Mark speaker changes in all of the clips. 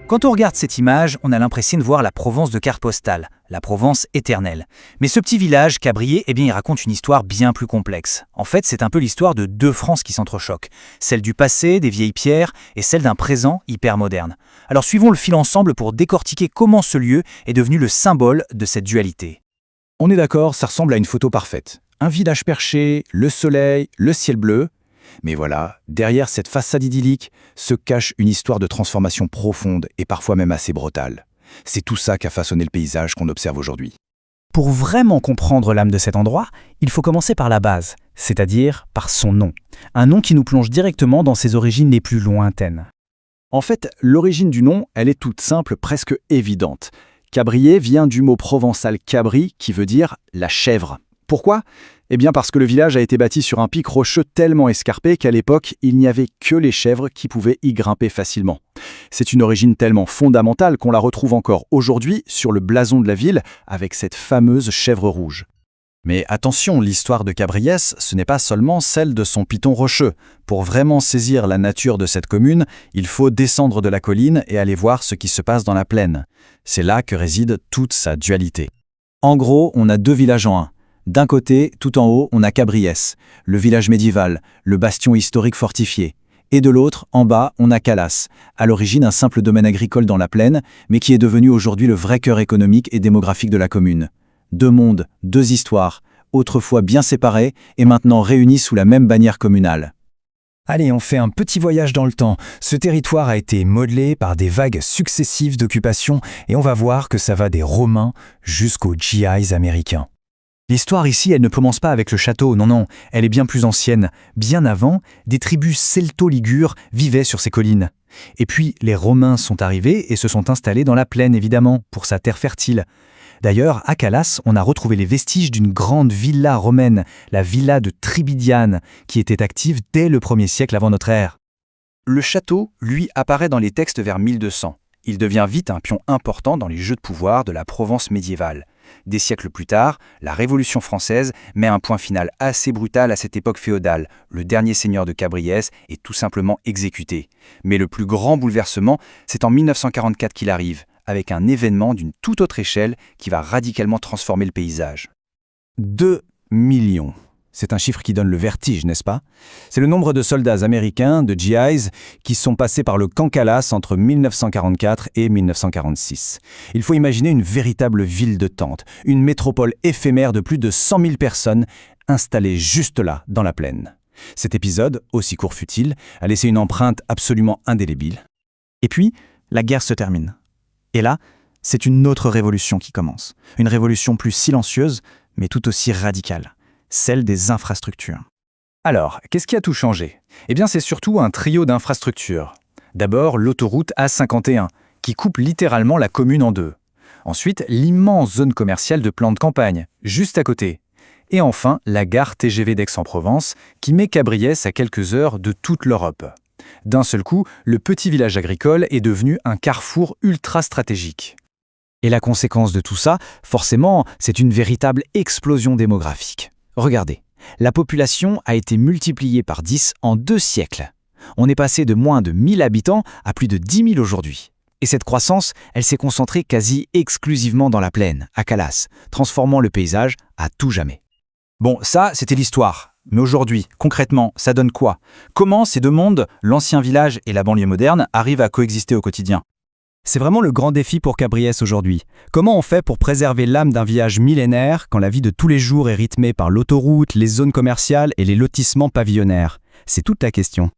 Speaker 1: Quand on regarde cette image, on a l'impression de voir la Provence de carte postale, la Provence éternelle. Mais ce petit village, Cabriès, il raconte une histoire bien plus complexe. En fait, c'est un peu l'histoire de deux France qui s'entrechoquent. Celle du passé, des vieilles pierres, et celle d'un présent hyper moderne. Alors suivons le fil ensemble pour décortiquer comment ce lieu est devenu le symbole de cette dualité.
Speaker 2: On est d'accord, ça ressemble à une photo parfaite. Un village perché, le soleil, le ciel bleu. Mais voilà, derrière cette façade idyllique se cache une histoire de transformation profonde et parfois même assez brutale. C'est tout ça qui a façonné le paysage qu'on observe aujourd'hui.
Speaker 3: Pour vraiment comprendre l'âme de cet endroit, il faut commencer par la base, c'est-à-dire par son nom. Un nom qui nous plonge directement dans ses origines les plus lointaines.
Speaker 2: En fait, l'origine du nom, elle est toute simple, presque évidente. Cabriès vient du mot provençal cabri qui veut dire la chèvre. Pourquoi ? Eh bien parce que le village a été bâti sur un pic rocheux tellement escarpé qu'à l'époque, il n'y avait que les chèvres qui pouvaient y grimper facilement. C'est une origine tellement fondamentale qu'on la retrouve encore aujourd'hui sur le blason de la ville avec cette fameuse chèvre rouge.
Speaker 4: Mais attention, l'histoire de Cabriès, ce n'est pas seulement celle de son piton rocheux. Pour vraiment saisir la nature de cette commune, il faut descendre de la colline et aller voir ce qui se passe dans la plaine. C'est là que réside toute sa dualité.
Speaker 1: En gros, on a deux villages en un. D'un côté, tout en haut, on a Cabriès, le village médiéval, le bastion historique fortifié. Et de l'autre, en bas, on a Calas, à l'origine un simple domaine agricole dans la plaine, mais qui est devenu aujourd'hui le vrai cœur économique et démographique de la commune. Deux mondes, deux histoires, autrefois bien séparés et maintenant réunis sous la même bannière communale.
Speaker 3: Allez, on fait un petit voyage dans le temps. Ce territoire a été modelé par des vagues successives d'occupation et on va voir que ça va des Romains jusqu'aux GIs américains.
Speaker 1: L'histoire ici, elle ne commence pas avec le château, non, elle est bien plus ancienne. Bien avant, des tribus celto-ligures vivaient sur ces collines. Et puis, les Romains sont arrivés et se sont installés dans la plaine, évidemment, pour sa terre fertile. D'ailleurs, à Calas, on a retrouvé les vestiges d'une grande villa romaine, la villa de Tribidiane, qui était active dès le 1er siècle avant notre ère. Le château, lui, apparaît dans les textes vers 1200. Il devient vite un pion important dans les jeux de pouvoir de la Provence médiévale. Des siècles plus tard, la Révolution française met un point final assez brutal à cette époque féodale. Le dernier seigneur de Cabriès est tout simplement exécuté. Mais le plus grand bouleversement, c'est en 1944 qu'il arrive, avec un événement d'une toute autre échelle qui va radicalement transformer le paysage.
Speaker 2: 2 millions. C'est un chiffre qui donne le vertige, n'est-ce pas ? C'est le nombre de soldats américains, de GIs, qui sont passés par le camp Calas entre 1944 et 1946. Il faut imaginer une véritable ville de tentes, une métropole éphémère de plus de 100 000 personnes installées juste là, dans la plaine. Cet épisode, aussi court fut-il, a laissé une empreinte absolument indélébile.
Speaker 5: Et puis, la guerre se termine. Et là, c'est une autre révolution qui commence. Une révolution plus silencieuse, mais tout aussi radicale. Celle des infrastructures.
Speaker 1: Alors, qu'est-ce qui a tout changé ? Eh bien, c'est surtout un trio d'infrastructures. D'abord, l'autoroute A51, qui coupe littéralement la commune en deux. Ensuite, l'immense zone commerciale de plan de campagne, juste à côté. Et enfin, la gare TGV d'Aix-en-Provence, qui met Cabriès à quelques heures de toute l'Europe. D'un seul coup, le petit village agricole est devenu un carrefour ultra stratégique.
Speaker 3: Et la conséquence de tout ça, forcément, c'est une véritable explosion démographique. Regardez, la population a été multipliée par 10 en 2 siècles. On est passé de moins de 1000 habitants à plus de 10 000 aujourd'hui. Et cette croissance, elle s'est concentrée quasi exclusivement dans la plaine, à Calas, transformant le paysage à tout jamais.
Speaker 1: Bon, ça, c'était l'histoire. Mais aujourd'hui, concrètement, ça donne quoi ? Comment ces deux mondes, l'ancien village et la banlieue moderne, arrivent à coexister au quotidien ?
Speaker 3: C'est vraiment le grand défi pour Cabriès aujourd'hui. Comment on fait pour préserver l'âme d'un village millénaire quand la vie de tous les jours est rythmée par l'autoroute, les zones commerciales et les lotissements pavillonnaires ? C'est toute la question.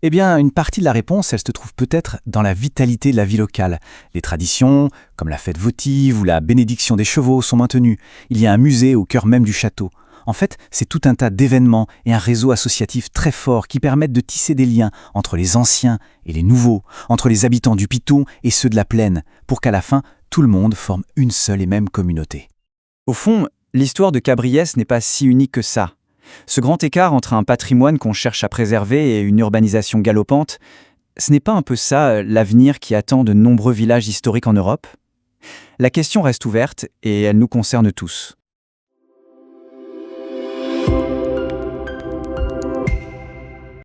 Speaker 1: Eh bien, une partie de la réponse, elle se trouve peut-être dans la vitalité de la vie locale. Les traditions, comme la fête votive ou la bénédiction des chevaux, sont maintenues. Il y a un musée au cœur même du château. En fait, c'est tout un tas d'événements et un réseau associatif très fort qui permettent de tisser des liens entre les anciens et les nouveaux, entre les habitants du Piton et ceux de la plaine, pour qu'à la fin, tout le monde forme une seule et même communauté. Au fond, l'histoire de Cabriès n'est pas si unique que ça. Ce grand écart entre un patrimoine qu'on cherche à préserver et une urbanisation galopante, ce n'est pas un peu ça l'avenir qui attend de nombreux villages historiques en Europe ? La question reste ouverte et elle nous concerne tous.